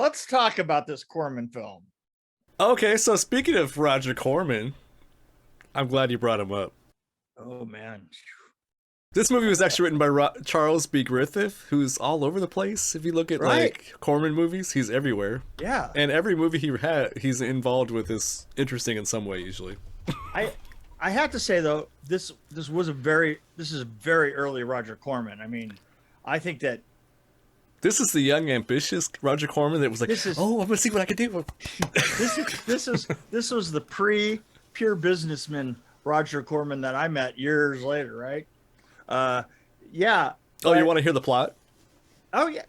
let's talk about this Corman film. Okay, so speaking of Roger Corman, I'm glad you brought him up. Oh man. This movie was actually written by Charles B. Griffith, who's all over the place. If you look at like Corman movies, he's everywhere. Yeah. And every movie he's involved with is interesting in some way usually. I have to say though, this is a very early Roger Corman. I mean, I think that this is the young, ambitious Roger Corman that was like, "Oh, I'm gonna see what I can do." This was the pure businessman Roger Corman that I met years later, right? Yeah. Oh, you want to hear the plot? Oh yeah.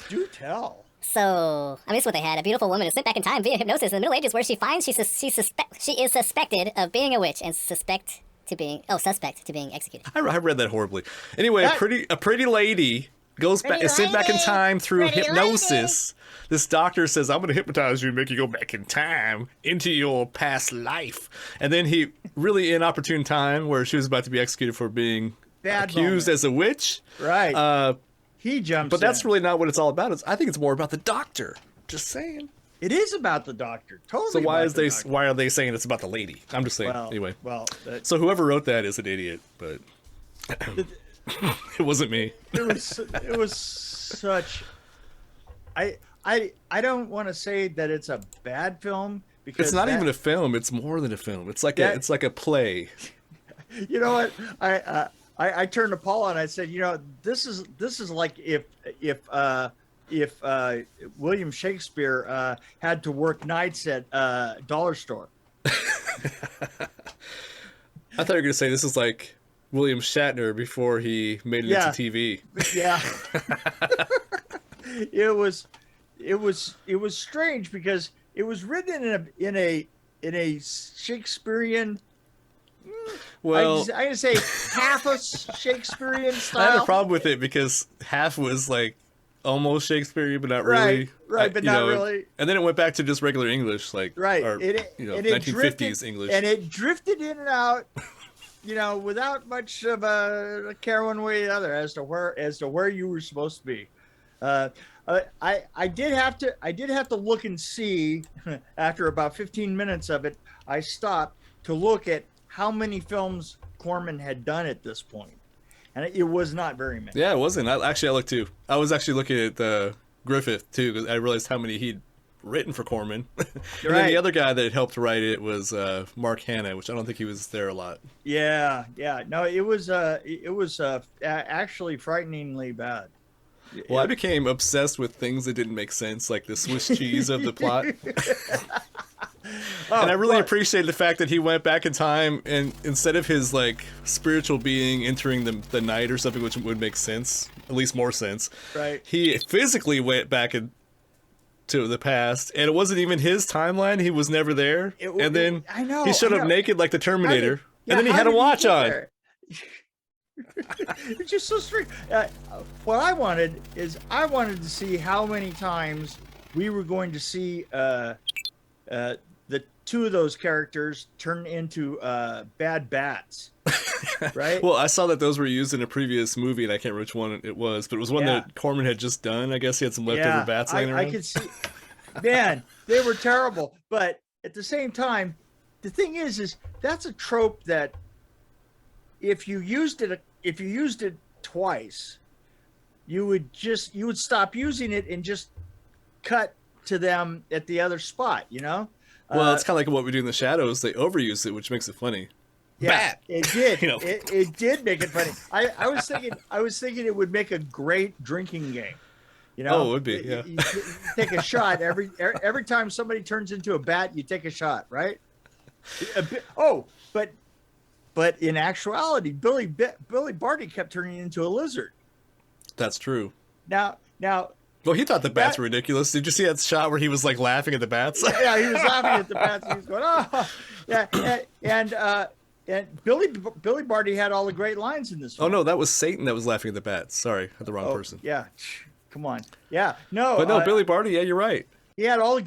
Do tell. So, I mean, this is what they had. A beautiful woman is sent back in time via hypnosis in the Middle Ages, where she finds she is suspected of being a witch and suspect to being executed. I read that horribly. Anyway, a pretty lady is sent back in time through hypnosis. This doctor says, "I'm going to hypnotize you and make you go back in time into your past life." And then he, really inopportune time where she was about to be executed for being accused as a witch. Right. He jumps But that's really not what it's all about. I think it's more about the doctor. Just saying. It is about the doctor. Totally. So why are they saying it's about the lady? I'm just saying. Anyway. Well. So whoever wrote that is an idiot, but it wasn't me. It was such. I don't want to say that it's a bad film because it's not even a film. It's more than a film. It's like a play. You know what? I turned to Paula and I said, you know, this is like if William Shakespeare had to work nights at dollar store. I thought you were gonna say this is like William Shatner before he made it into TV. Yeah. It was strange because it was written in a Shakespearean. Well, I'm gonna say half a Shakespearean style. I had a problem with it because half was like almost Shakespearean, but not really. Right, but not really. And then it went back to just regular English, like 1950s English, and it drifted in and out, without much of a care one way or the other as to where you were supposed to be. I did have to look and see after about 15 minutes of it. I stopped to look at how many films Corman had done at this point, and it was not very many. Yeah, it wasn't. I looked too. I was actually looking at Griffith too because I realized how many he'd written for Corman. And then the other guy that helped write it was Mark Hanna, which I don't think he was there a lot. Yeah. No, it was actually frighteningly bad. Well, I became obsessed with things that didn't make sense, like the Swiss cheese of the plot. And I really appreciated the fact that he went back in time, and instead of his like spiritual being entering the night or something, which would make sense, at least more sense. Right. He physically went back to the past, and it wasn't even his timeline. He was never there. And then he showed up naked like the Terminator, and then he had a watch on. It's just so strange. What I wanted to see how many times we were going to see the two of those characters turn into bad bats, right? Well, I saw that those were used in a previous movie, and I can't remember which one it was, but it was one that Corman had just done. I guess he had some leftover bats laying around. I could see. Man, they were terrible. But at the same time, the thing is that's a trope that if you used it twice, you would stop using it and just cut to them at the other spot, Well, it's kind of like what we do in the Shadows. They overuse it, which makes it funny. Yeah, Bat! It did. It did make it funny. I was thinking it would make a great drinking game. Oh, it would be. Yeah. You take a shot every time somebody turns into a bat. You take a shot, right? But in actuality, Billy Barty kept turning into a lizard. That's true. Now. Well, he thought the bats were ridiculous. Did you see that shot where he was like laughing at the bats? Yeah, he was laughing at the bats. He was going, oh, yeah, and Billy Barty had all the great lines in this film. Oh no, that was Satan that was laughing at the bats. Sorry, I had the wrong person. Yeah, come on. Yeah, no. But no, Billy Barty. Yeah, you're right. He had all the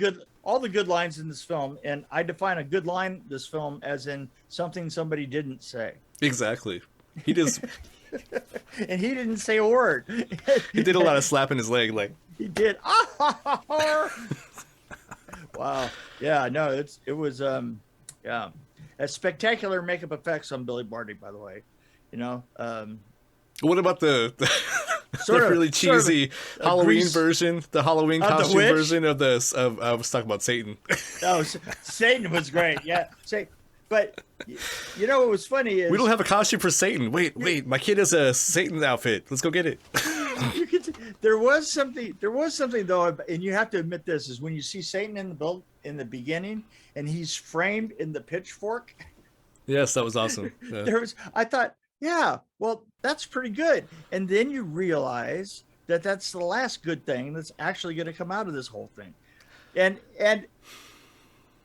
good lines in this film, and I define a good line in this film as in something somebody didn't say. Exactly. He just. And he didn't say a word. He did a lot of slapping his leg, like. He did. Wow. Yeah. No. It was. Yeah. A spectacular makeup effects on Billy Barty, by the way. You know. What about the really cheesy Halloween version, the Halloween costume version of this? I was talking about Satan. Oh, Satan was great. Yeah. But you know what was funny is we don't have a costume for Satan. Wait, my kid has a Satan outfit. Let's go get it. There was something though, and you have to admit this is when you see Satan in the beginning, and he's framed in the pitchfork. Yes, that was awesome. Yeah. I thought, yeah, well, that's pretty good, and then you realize that that's the last good thing that's actually going to come out of this whole thing, and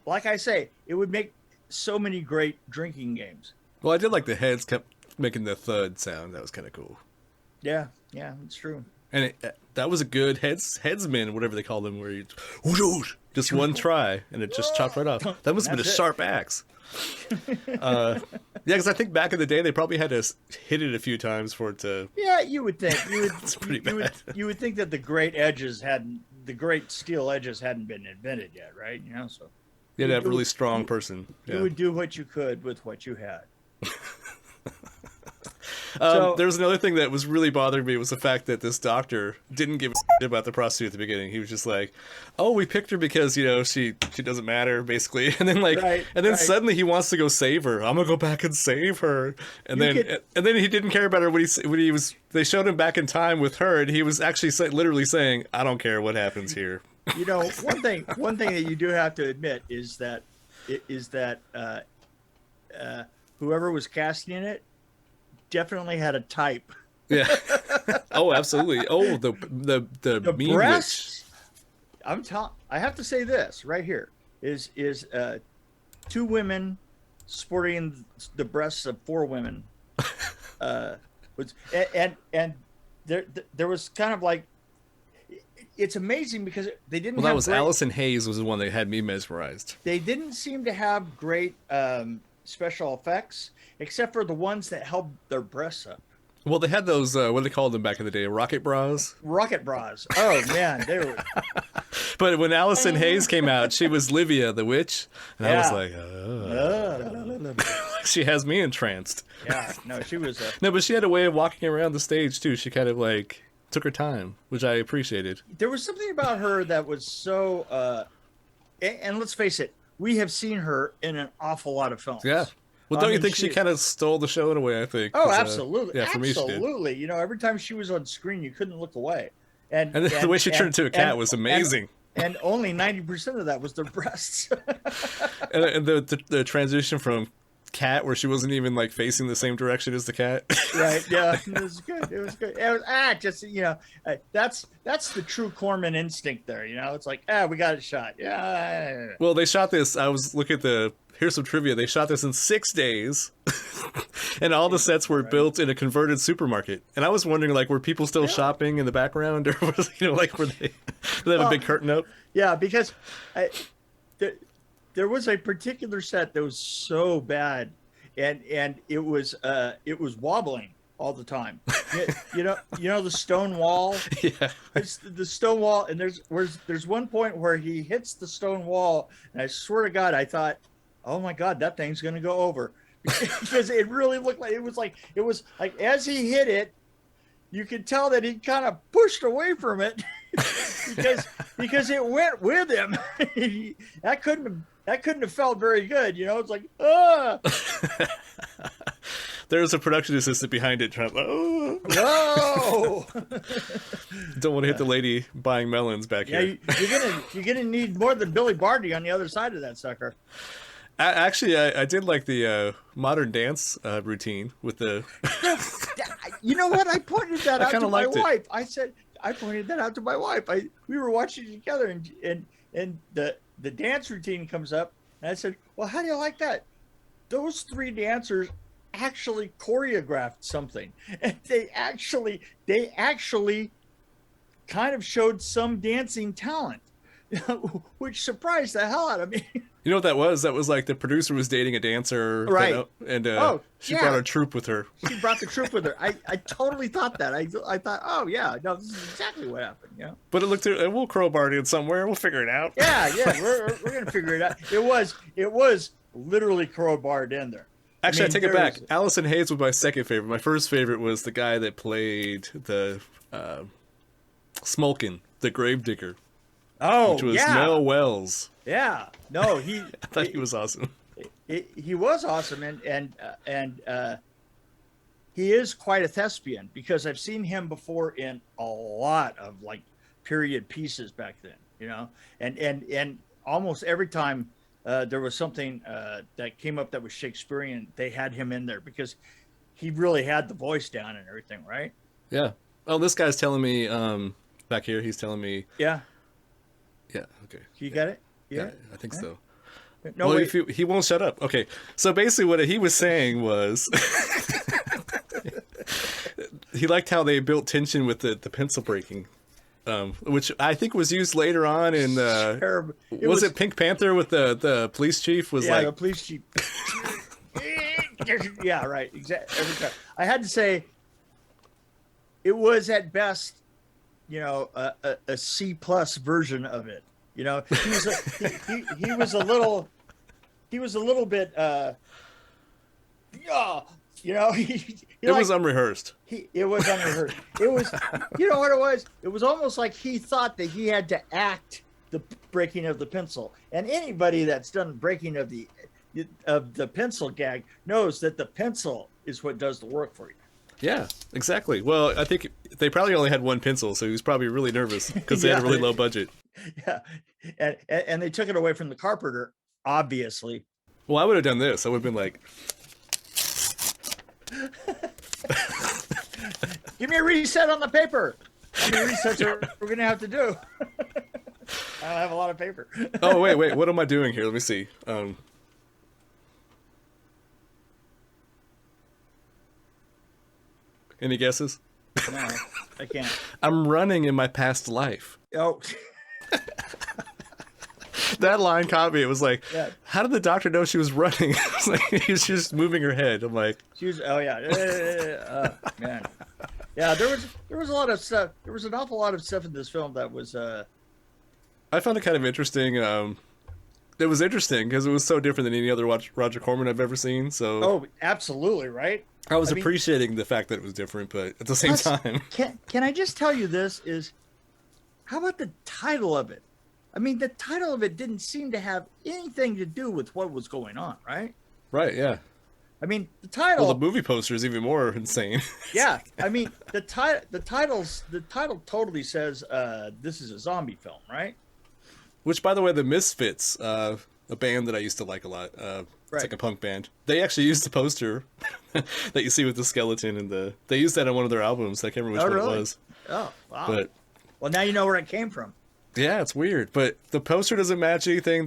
like I say, it would make so many great drinking games. Well, I did like the heads kept making the thud sound. That was kind of cool. Yeah, it's true. And that was a good headsman, whatever they call them, where you just one try and it just chopped right off. That must have been a sharp axe. Yeah, because I think back in the day they probably had to hit it a few times for it to. Yeah, you would think. It's pretty bad. You would think that the great steel edges hadn't been invented yet, right? You know, so. You had to have a really strong person. You would do what you could with what you had. There was another thing that was really bothering me was the fact that this doctor didn't give a shit about the prostitute at the beginning. He was just like, "Oh, we picked her because she doesn't matter," basically. And then suddenly he wants to go save her. I'm gonna go back and save her. And then he didn't care about her when he was. They showed him back in time with her, and he was actually literally saying, "I don't care what happens here." You know, one thing that you do have to admit is that whoever was casting it medefinitely had a type. Yeah. Oh, absolutely. Oh, the mean breasts. I have to say this right here is two women sporting the breasts of four women. And there was kind of like. It's amazing because they didn't. Well, that was Allison Hayes was the one that had me mesmerized. They didn't seem to have great special effects, except for the ones that held their breasts up. Well, they had those. What do they called them back in the day? Rocket bras. Rocket bras. Oh man, they were. But when Allison Hayes came out, she was Livia the witch, and I was like, she has me entranced. Yeah, no, she was. No, but she had a way of walking around the stage too. She kind of like. Took her time, which I appreciated. There was something about her that was so, and let's face it, we have seen her in an awful lot of films. Yeah. Well, don't you think she kind of stole the show in a way, I think? Oh, absolutely. Yeah, for me she did. Absolutely. You know, every time she was on screen, you couldn't look away. And the way she turned into a cat was amazing. And only 90% of that was their breasts. and the transition from cat where she wasn't even like facing the same direction as the cat. Right. Yeah. It was good. It was just, you know, that's the true Corman instinct there. You know, it's like, we got it shot. Yeah. Well, they shot this. I was looking at here's some trivia. They shot this in 6 days and all the sets were built in a converted supermarket. And I was wondering, like, were people still shopping in the background or was, like, were they have a big curtain up? Yeah, because there was a particular set that was so bad, and it was wobbling all the time. You know the stone wall. Yeah, it's the stone wall, and there's one point where he hits the stone wall, and I swear to God, I thought, oh my God, that thing's gonna go over, because it really looked like it was like as he hit it, you could tell that he kind of pushed away from it because it went with him. That couldn't have felt very good, you know. It's like, There's a production assistant behind it trying. No. Don't want to hit the lady buying melons back here. You're gonna need more than Billy Barty on the other side of that sucker. Actually, I did like the modern dance routine with the. You know what? I pointed that out to my wife. It. I pointed that out to my wife. We were watching it together, and the dance routine comes up, and I said, "Well, how do you like that?" Those three dancers actually choreographed something, and they actually kind of showed some dancing talent. which surprised the hell out of me. You know what that was? That was like the producer was dating a dancer, Right? And she yeah. brought a troupe with her. She brought the troupe with her. I totally thought that. I thought, oh yeah, no, this is exactly what happened. You know. But we'll crowbar it in somewhere. We'll figure it out. Yeah, we're gonna figure it out. It was literally crowbarred in there. Actually, I take it back. Allison Hayes was my second favorite. My first favorite was the guy that played the Smolkin, the gravedigger. Oh, which was yeah. Mel Wells. Yeah. No, I thought he was awesome. He was awesome, and he is quite a thespian, because I've seen him before in a lot of like period pieces back then, you know, and almost every time there was something that came up that was Shakespearean, they had him in there because he really had the voice down and everything, right? Yeah. Oh, this guy's telling me back here. He's telling me. Yeah. Yeah. Okay. You got it. Yeah, I think so. No, well, if he won't shut up. Okay, so basically what he was saying was he liked how they built tension with the pencil breaking, which I think was used later on in was it Pink Panther with the police chief was like the police chief. Yeah, right. Exactly. Every time I had to say, it was at best, you know, a C+ version of it. You know, he was a little bit, you know, it was unrehearsed. It was unrehearsed. It was, you know what it was? It was almost like he thought that he had to act the breaking of the pencil. And anybody that's done breaking of the pencil gag knows that the pencil is what does the work for you. Yeah, exactly. Well, I think they probably only had one pencil, so he was probably really nervous because they had a really low budget. Yeah, and they took it away from the carpenter, obviously. Well, I would have done this. I would have been like, give me a reset on the paper. How many resets we're going to have to do? I don't have a lot of paper. Oh, wait. What am I doing here? Let me see. Any guesses? No, I can't. I'm running in my past life. Oh. That line caught me. It was like, yeah. How did the doctor know she was running? It was like, she was just moving her head. I'm like, she was. Oh yeah, man. Yeah, there was a lot of stuff. There was an awful lot of stuff in this film that was. I found it kind of interesting. It was interesting because it was so different than any other Roger Corman I've ever seen. So. Oh, absolutely right. I was appreciating the fact that it was different, but at the same time, can I just tell you this is, how about the title of it? I mean, the title of it didn't seem to have anything to do with what was going on, right? Right, yeah. I mean, the title. Well, the movie poster is even more insane. Yeah, I mean, the title totally says this is a zombie film, right? Which, by the way, the Misfits, a band that I used to like a lot. It's like a punk band. They actually used the poster that you see with the skeleton and they used that on one of their albums. I can't remember which one it was. Oh, wow. But well, now you know where it came from. Yeah, it's weird, but the poster doesn't match anything.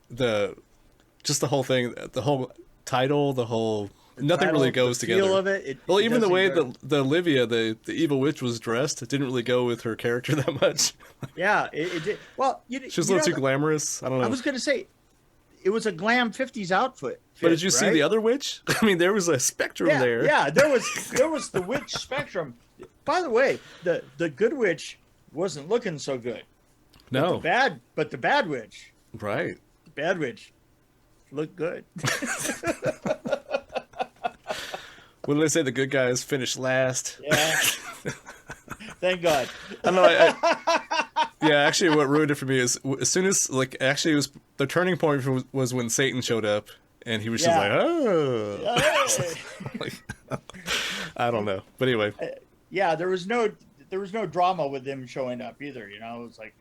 Just the whole thing, the whole title, nothing really goes together. Feel of it, well, even the way the Olivia, the evil witch, was dressed, it didn't really go with her character that much. Yeah, it did. Well, she was a little too glamorous. I don't know. I was going to say, it was a glam 50s outfit. But did you see the other witch? I mean, there was a spectrum there. Yeah, there was the witch spectrum. By the way, the good witch wasn't looking so good. No. But the bad witch. Right. The bad witch looked good. What did they say? The good guys finished last. Yeah. Thank God. I know. Yeah, actually, what ruined it for me is as soon as it was the turning point was when Satan showed up, and he was just like, oh. I don't know, but anyway. Yeah, there was no drama with him showing up either. You know, it was like.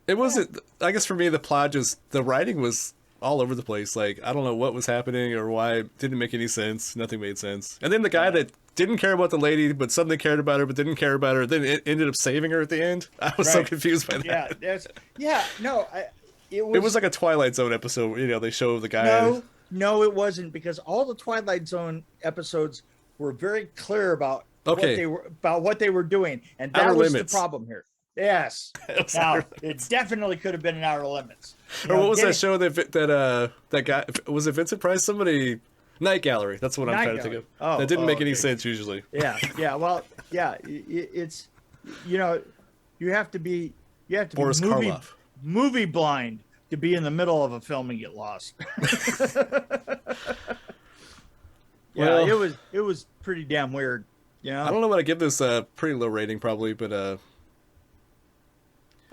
It wasn't. I guess for me, the writing was all over the place. Like, I don't know what was happening or why it didn't make any sense. Nothing made sense. And then the guy that didn't care about the lady, but suddenly cared about her, but didn't care about her, then it ended up saving her at the end. I was so confused by that. It was like a Twilight Zone episode. You know, they show the guy. No, it wasn't, because all the Twilight Zone episodes were very clear about what they were doing, and that was the problem here. Yes. Now it definitely could have been in Outer Limits. Or what was that show that guy, was it Vincent Price? Somebody, Night Gallery. That's what I'm trying to think of. Oh, that didn't make any okay. sense usually. Yeah. Well, yeah. It's, you have to be Boris Karloff. movie blind to be in the middle of a film and get lost. It was pretty damn weird. I don't know what I give this. Pretty low rating probably, but I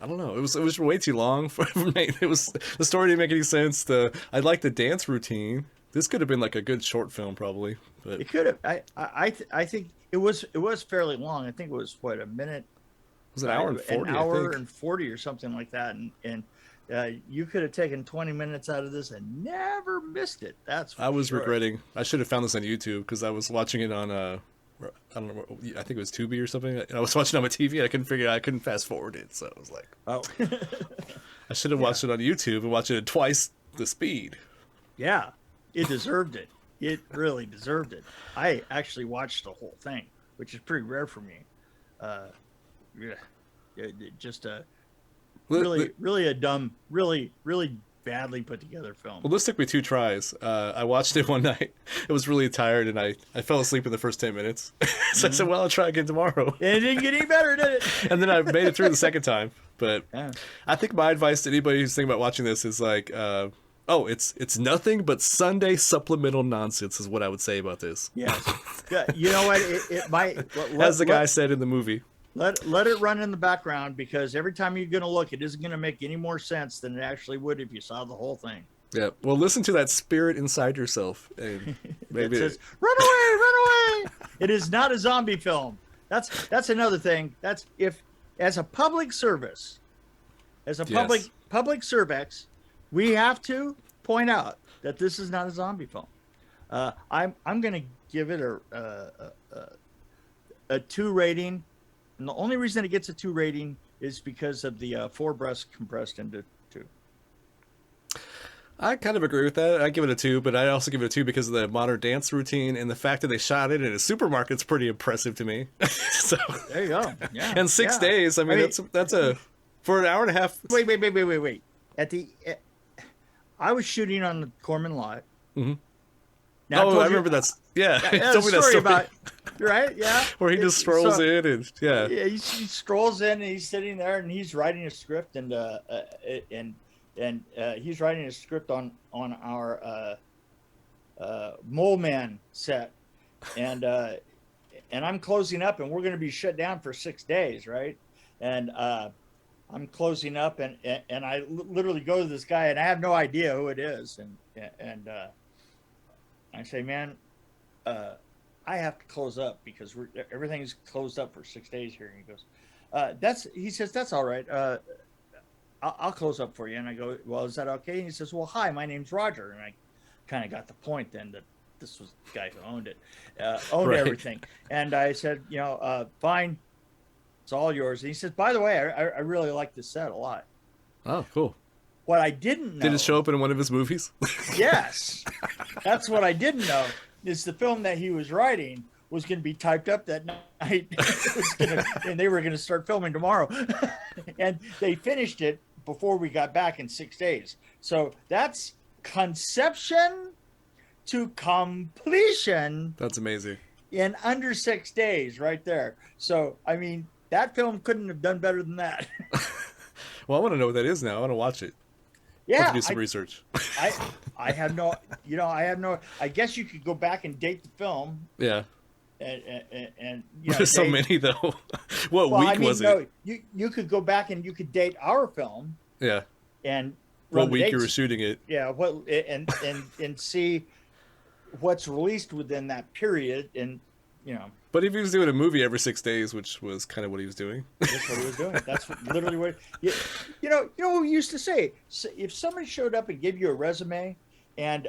don't know. It was way too long for me. It was, the story didn't make any sense. I like the dance routine. This could have been like a good short film probably. But it could have. I think it was fairly long. I think it was a minute. It was an hour and 40. An hour and 40 or something like that. And you could have taken 20 minutes out of this and never missed it. I was regretting. I should have found this on YouTube because I was watching it on I don't know. I think it was Tubi or something. And I was watching on my TV. And I couldn't fast forward it. So I was like, oh, I should have watched it on YouTube and watched it at twice the speed. Yeah, it deserved it. It really deserved it. I actually watched the whole thing, which is pretty rare for me. Just a really a dumb, really badly put together film. Well, this took me 2 tries. I watched it one night. I was really tired, and I fell asleep in the first 10 minutes. So I said, well, I'll try again tomorrow. And it didn't get any better, did it? And then I made it through the second time. But yeah. I think my advice to anybody who's thinking about watching this is like, it's nothing but Sunday supplemental nonsense is what I would say about this. Yes. Yeah, you know what? It might... As the guy said in the movie. Let it run in the background, because every time you're going to look, it isn't going to make any more sense than it actually would if you saw the whole thing. Yeah. Well, listen to that spirit inside yourself. And maybe it says, run away! It is not a zombie film. That's another thing. That's if, as a public service, public service, we have to point out that this is not a zombie film. I'm going to give it a 2 rating. And the only reason it gets a 2 rating is because of the 4 breasts compressed into 2. I kind of agree with that. I give it a 2, but I also give it a 2 because of the modern dance routine and the fact that they shot it in a supermarket's pretty impressive to me. So there you go. Yeah. And 6 days. I mean, that's a for an hour and a half. Wait. I was shooting on the Corman lot. Mm-hmm. Now, I remember that's told me that story about, right? Yeah, where he just strolls in and he strolls in and he's sitting there and he's writing a script and he's writing a script on our Mole Man set, and I'm closing up and we're going to be shut down for 6 days, right? And I'm closing up and I literally go to this guy and I have no idea who it is, and I say, man, I have to close up because everything's closed up for 6 days here. And he goes, he says, that's all right. I'll close up for you. And I go, well, is that okay? And he says, well, hi, my name's Roger. And I kind of got the point then that this was the guy who owned it, Right. everything. And I said, fine, it's all yours. And he says, by the way, I really like this set a lot. Oh, cool. What I didn't know. Did it show up in one of his movies? Yes. That's what I didn't know, is the film that he was writing was going to be typed up that night. And they were going to start filming tomorrow. And they finished it before we got back in 6 days. So that's conception to completion. That's amazing. In under 6 days right there. So, I mean, that film couldn't have done better than that. Well, I want to know what that is now. I want to watch it. Yeah, I have to do some research. I have no, I guess you could go back and date the film. Yeah. And there's so many though. What week was it? No, you could go back and you could date our film. Yeah. And what week you were shooting it? Yeah. And see what's released within that period, and But if he was doing a movie every 6 days, which was kind of what he was doing. That's what he was doing. That's literally what. You know what we used to say? If somebody showed up and gave you a resume, and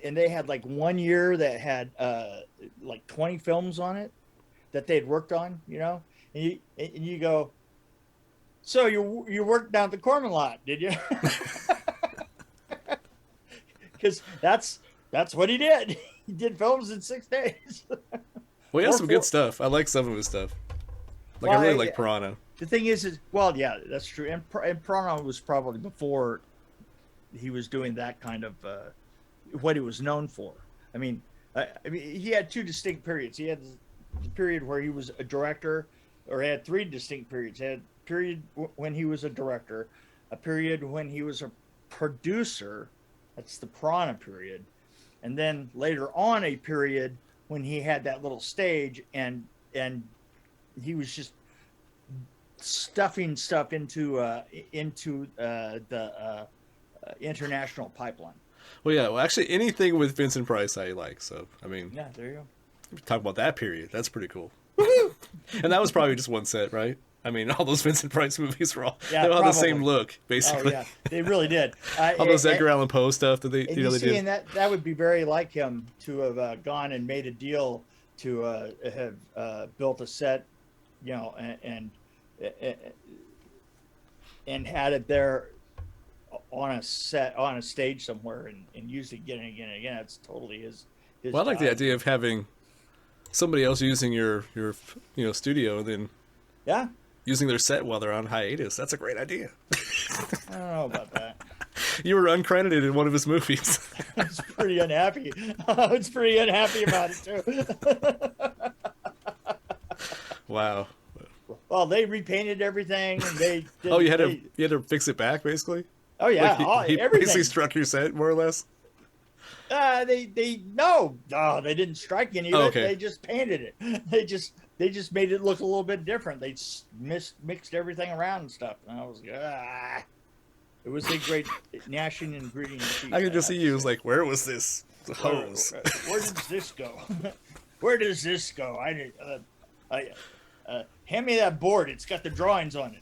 they had like 1 year that had like 20 films on it that they'd worked on, and you go, so you worked down at the Corman lot, did you? Because that's what he did. He did films in 6 days. Well, he has some good stuff. I like some of his stuff. I really like Piranha. the thing is, well, yeah, that's true. And Prana was probably before he was doing that kind of what he was known for. I mean, he had two distinct periods. He had the period where he was a director, or he had three distinct periods. He had a period when he was a director, a period when he was a producer. That's the Prana period. And then later on, a period when he had that little stage and he was just stuffing stuff into the international pipeline. Well, yeah. Well, actually, anything with Vincent Price I like. So, I mean, Yeah, there you go. talk about that period. That's pretty cool. And that was probably just one set, right? I mean, all those Vincent Price movies were all they all had the same look, basically. Oh yeah, they really did. All those Edgar Allan Poe stuff that they, And you know, you they see, did. and that would be very like him to have gone and made a deal to have built a set, you know, and had it there on a stage somewhere and used it again and again and again. It's totally his. Well, I like the job. idea of having somebody else using your studio and then Yeah, using their set while they're on hiatus. That's a great idea. I don't know about that. You were uncredited in one of his movies. I was pretty unhappy. I was pretty unhappy about it too. Wow. Well, they repainted everything, and they did, Oh, you had to fix it back, basically. Oh yeah, He everything. basically struck your set more or less. They didn't strike any of it. Okay. They just painted it. They just made it look a little bit different. They mixed everything around and stuff. And I was like, It was a great gnashing and gritting. I could just see you. It was like, where was this hose? Where does this go? Where does this go? Hand me that board. It's got the drawings on it.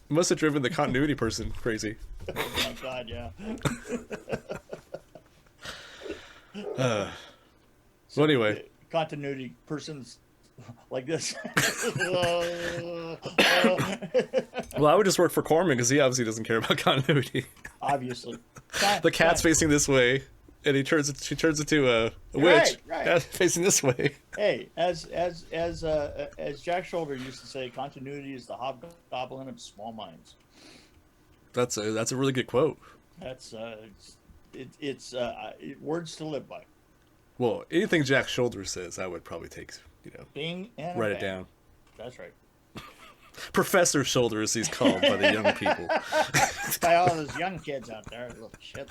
Must have driven the continuity person crazy. Oh my god, yeah. Well, anyway. Continuity persons like this. Well, I would just work for Corman because he obviously doesn't care about continuity. Obviously. The cat's facing this way, and she turns into a witch Right. facing this way. Hey, as Jack Shoulder used to say, continuity is the hobgoblin of small minds. That's a really good quote. That's it's words to live by. Well, anything Jack Shoulder says, I would probably take, Bing and write bang. it down. That's right. Professor Shoulder, as he's called by the young people. By all those young kids out there, little shit.